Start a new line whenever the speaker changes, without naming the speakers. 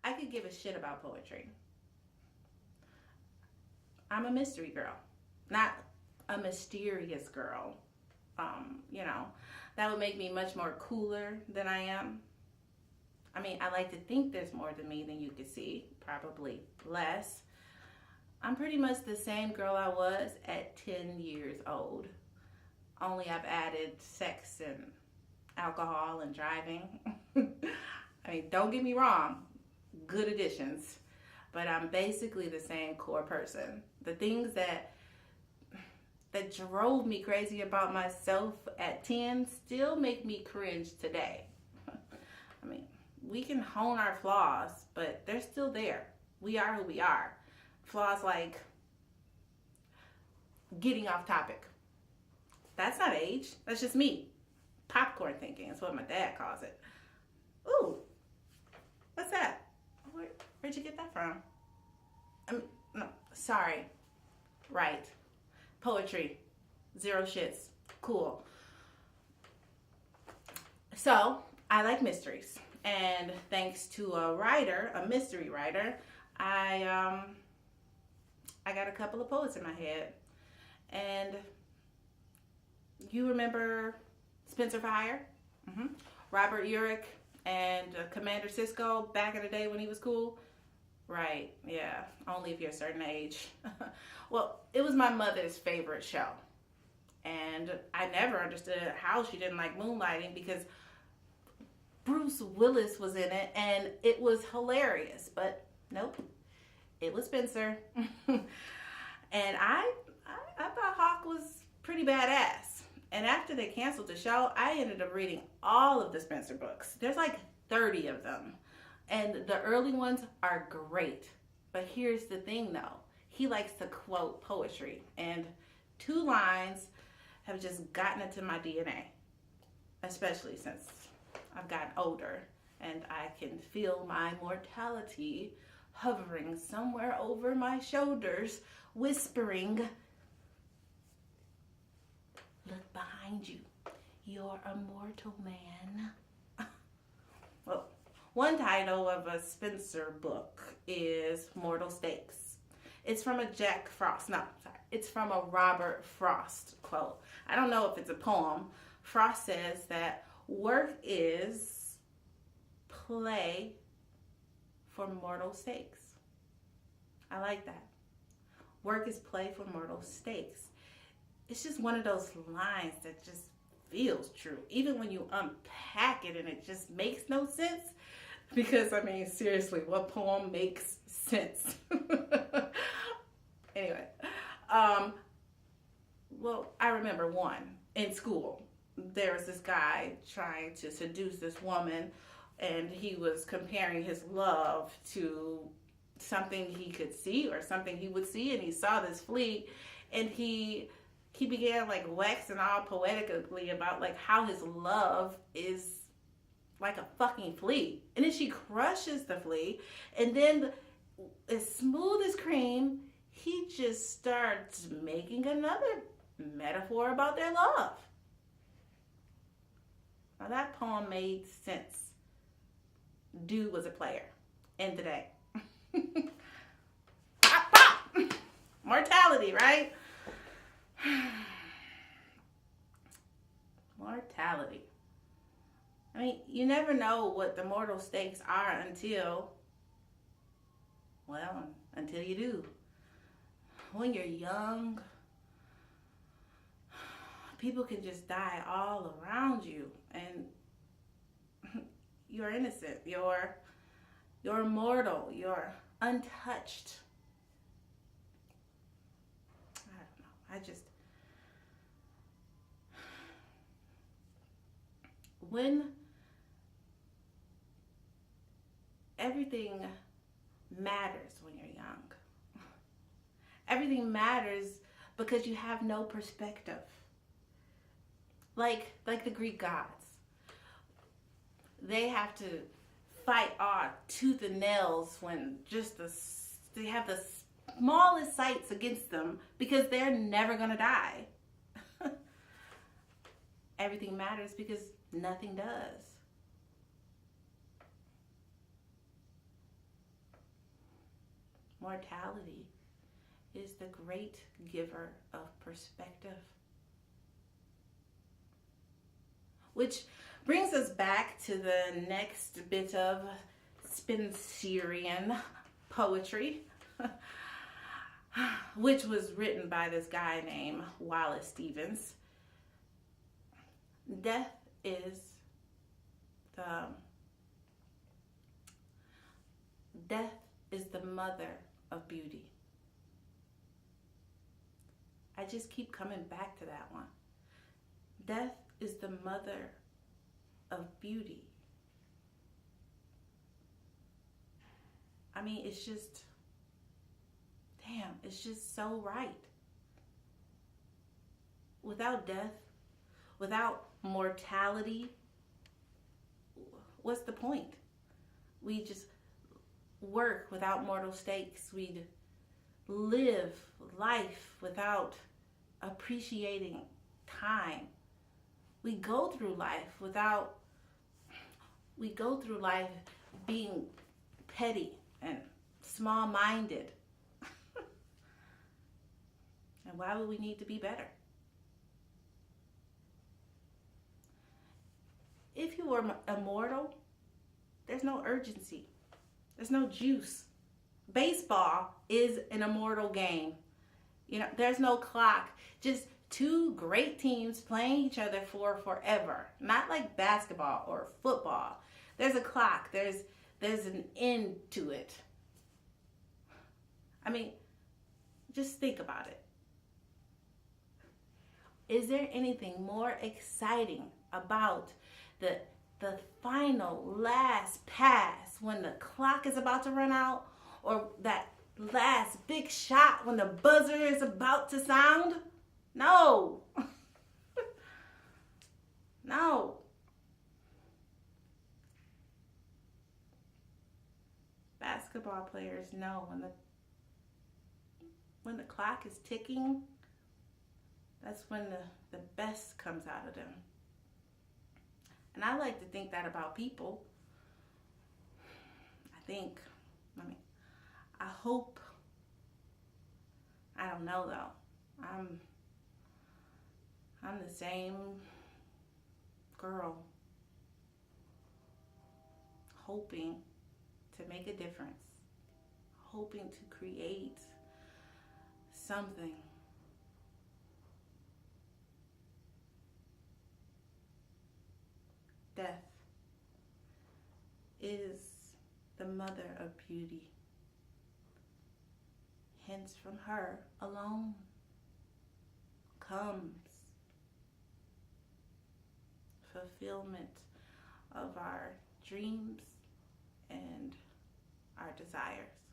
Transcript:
I could give a shit about poetry. I'm a mystery girl, not a mysterious girl. You know, that would make me much more cooler than I am. I mean, I like to think there's more to me than you can see, probably less. I'm pretty much the same girl I was at 10 years old. Only I've added sex and alcohol and driving. I mean, don't get me wrong, good additions. But I'm basically the same core person. The things that drove me crazy about myself at 10 still make me cringe today. I mean, we can hone our flaws, but they're still there. We are who we are. Flaws like getting off topic. That's not age. That's just me. Popcorn thinking is what my dad calls it. Ooh, what's that? Where'd you get that from? No, sorry. Right. Poetry. Zero shits. Cool. So, I like mysteries. And thanks to a mystery writer, I got a couple of poets in my head. And you remember Spencer Fire? Mm-hmm. Robert Urich and Commander Cisco back in the day when he was cool? Right, yeah, only if you're a certain age. Well, it was my mother's favorite show. And I never understood how she didn't like Moonlighting because Bruce Willis was in it and it was hilarious. But nope, it was Spencer. And I thought Hawk was pretty badass. And after they canceled the show, I ended up reading all of the Spencer books. There's like 30 of them. And the early ones are great. But here's the thing though. He likes to quote poetry. And 2 lines have just gotten into my DNA. Especially since I've gotten older. And I can feel my mortality hovering somewhere over my shoulders, whispering, "Look behind you. You're a mortal man." Well, one title of a Spencer book is Mortal Stakes. It's from a it's from a Robert Frost quote. I don't know if it's a poem. Frost says that work is play for mortal stakes. I like that. Work is play for mortal stakes. It's just one of those lines that just feels true. Even when you unpack it and it just makes no sense. Because, I mean, seriously, what poem makes sense? Anyway, well, I remember one in school. There was this guy trying to seduce this woman, and he was comparing his love to something he could see or something he would see, and he saw this flea, and he began like waxing all poetically about like how his love is like a fucking flea. And then she crushes the flea, and then as smooth as cream, he just starts making another metaphor about their love. Now that poem made sense. Dude was a player. End of day. Pop, pop! Mortality, right? Mortality. I mean, you never know what the mortal stakes are until you do. When you're young, people can just die all around you, and you're innocent, you're immortal, you're untouched. I don't know. When everything matters when you're young. Everything matters because you have no perspective. Like the Greek gods. They have to fight tooth and nails when they have the smallest sights against them because they're never going to die. Everything matters because nothing does. mortality is the great giver of perspective. Which brings us back to the next bit of Spencerian poetry, which was written by this guy named Wallace Stevens. Death is the mother of beauty. I just keep coming back to that one. Death is the mother of beauty. I mean, it's just, damn, it's just so right. Without death, without mortality, what's the point? We just work without mortal stakes. We'd live life without appreciating time. We go through life being petty and small-minded. And why would we need to be better? If you were immortal, there's no urgency. There's no juice. Baseball is an immortal game. You know, there's no clock. Just two great teams playing each other for forever. Not like basketball or football. There's a clock. There's an end to it. I mean, just think about it. Is there anything more exciting about the final last pass when the clock is about to run out, or that last big shot when the buzzer is about to sound? No. No. Basketball players know when the clock is ticking, that's when the best comes out of them. And I like to think that about people. I hope, I don't know though. I'm the same girl hoping to make a difference, hoping to create something. Death is the mother of beauty. Hence, from her alone comes fulfillment of our dreams and our desires.